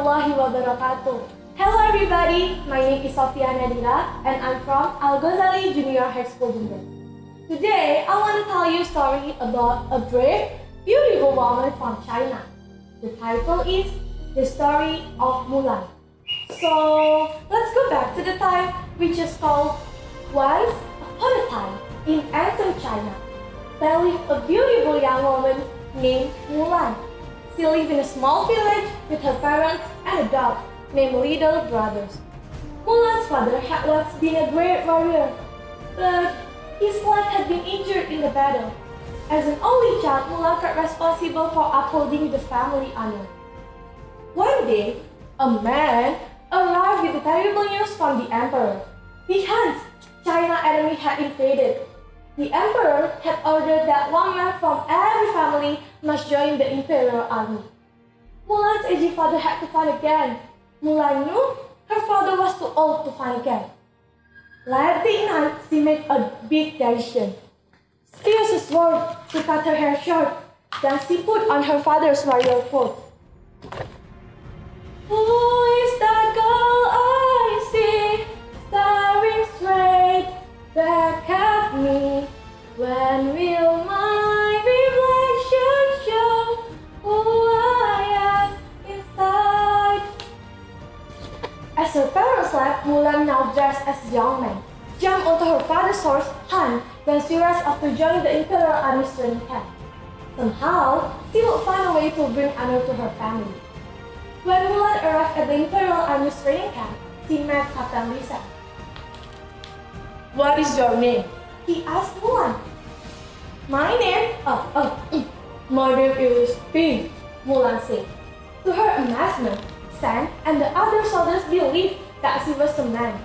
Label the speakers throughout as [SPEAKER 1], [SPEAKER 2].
[SPEAKER 1] warahmatullahi wabarakatuh. Hello everybody, my name is Sofiyah Nadhira and I'm from Al-Ghozali Junior High School, Jember. Today, I want to tell you a story about a brave, beautiful woman from China. The title is The Story of Mulan. So, let's go back to the time which is called Once Upon a Time in ancient China. There lived a beautiful young woman named Mulan. She lived in a small village with her parents and a dog named Little Brothers. Mulan's father had once been a great warrior, but his leg had been injured in the battle. As an only child, Mulan felt responsible for upholding the family honor. One day, a man arrived with the terrible news from the emperor. The Han's China enemy had invaded. The emperor had ordered that one man from every family must join the imperial army. Mulan's aging father had to fight again. Mulan knew her father was too old to fight again. Late that night, she made a big decision. She used a sword to cut her hair short. Then she put on her father's warrior clothes. Who is that girl I see, staring straight back at me? When will my reflection show who I am inside? As her parents left, Mulan, now dressed as a young man, jumped onto her father's horse, Han, when she rushed off to join the Imperial Army's training camp. Somehow, she would find a way to bring honor to her family. When Mulan arrived at the Imperial Army's training camp, she met Captain Lisa. "What is your name?" he asked Mulan. My name is Pink," Mulan said. To her amazement, Sang and the other soldiers believed that she was a man.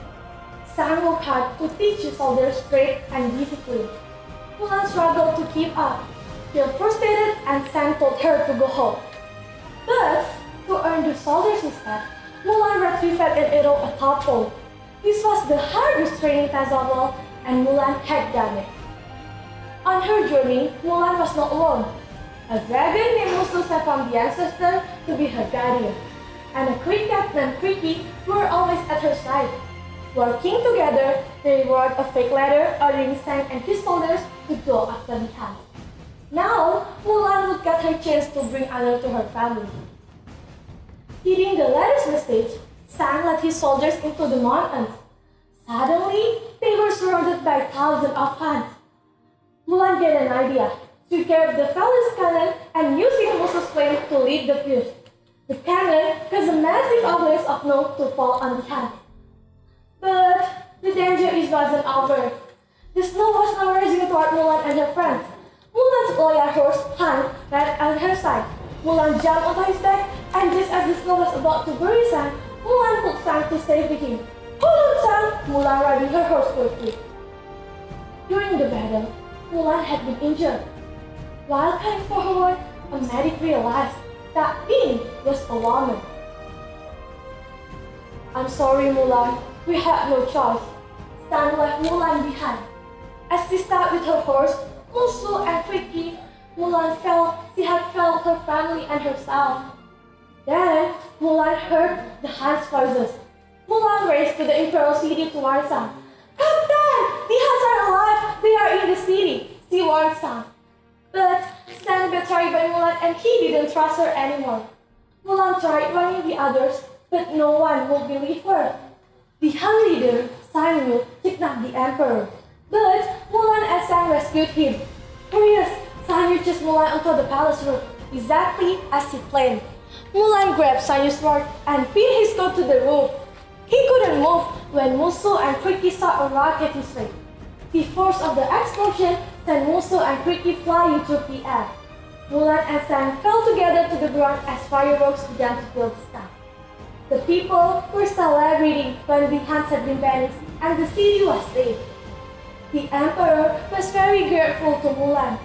[SPEAKER 1] Sang worked hard to teach the soldiers faith and discipline. Mulan struggled to keep up, felt frustrated, and Sang told her to go home. But to earn the soldiers' respect, Mulan retrieved and ate a tadpole. This was the hardest training test of all, and Mulan had done it. On her journey, Mulan was not alone. A dragon named Mushu sent from the ancestor to be her guardian, and a cricket named Cricket were always at her side. Working together, they wrote a fake letter ordering Sang and his soldiers to go after the Han. Now, Mulan would get her chance to bring honor to her family. Hearing the letter's message, Sang led his soldiers into the mountains. Suddenly, they were surrounded by thousands of Hans. Mulan get an idea. She grabbed the fella's cannon and using Mushu's flame to lead the fuse. The cannon caused a massive avalanche of snow to fall on the Hans. But the danger wasn't over. The snow was now racing toward Mulan and her friends. Mulan's loyal horse, Han, ran on her side. Mulan jumped onto his back, and just as the snow was about to bury Sang, Mulan pulled Sang to stay with him. "Hold on, Sang!" Mulan riding her horse quickly. During the battle, Mulan had been injured. While coming forward, a medic realized that Pink was a woman. "I'm sorry, Mulan. We had no choice." Sang left Mulan behind. As she sat with her horse, Mushu and Cricket, Mulan felt she had failed her family and herself. Then, Mulan heard the Han's voices. Mulan raced to the Imperial City to warn Sang. "Captain! The Hans are alive! They are in the city!" she warned Sang. But Sang betrayed by Mulan and he didn't trust her anymore. Mulan tried warning the others, but no one would believe her. The Han leader, Sang Yu, kidnapped the emperor. But Mulan and Sang rescued him. Furious, Sang Yu chased Mulan onto the palace roof, exactly as he planned. Mulan grabbed Sang Yu's sword and pinned his coat to the roof. He couldn't move when Mushu and Cricket saw a rocket his way. The force of the explosion sent Mushu and Cricket flying through the air. Mulan and Sang fell together to the ground as fireworks began to fill the sky. The people were celebrating when the Hans had been banished and the city was saved. The emperor was very grateful to Mulan.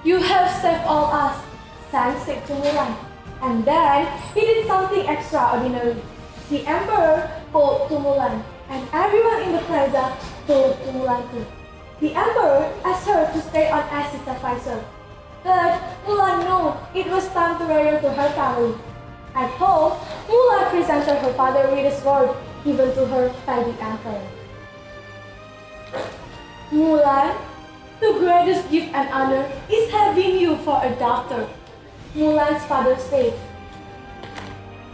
[SPEAKER 1] "You have saved all us," Sang said to Mulan. And then he did something extraordinary. The emperor bowed to Mulan, and everyone in the plaza bowed to Mulan too. The emperor asked her to stay on as his advisor. But Mulan knew it was time to return to her family. At home, Mulan always answered her father with his word given to her by the emperor. Mulan, the greatest gift and honor is having you for a daughter, Mulan's father said.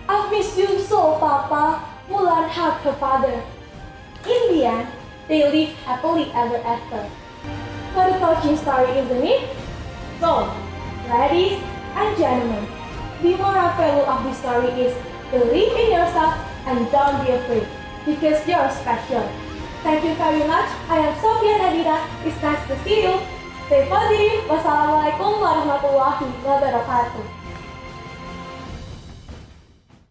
[SPEAKER 1] I've missed you so, Papa, Mulan hugged her father. In the end, they lived happily ever after. What a touching story, isn't it? So, ladies and gentlemen, the moral value of this story is believe in yourself and don't be afraid, because you're special. Thank you very much. I am Sofiyah Nadhira. It's nice to see you. Stay positive. Wassalamualaikum warahmatullahi wabarakatuh.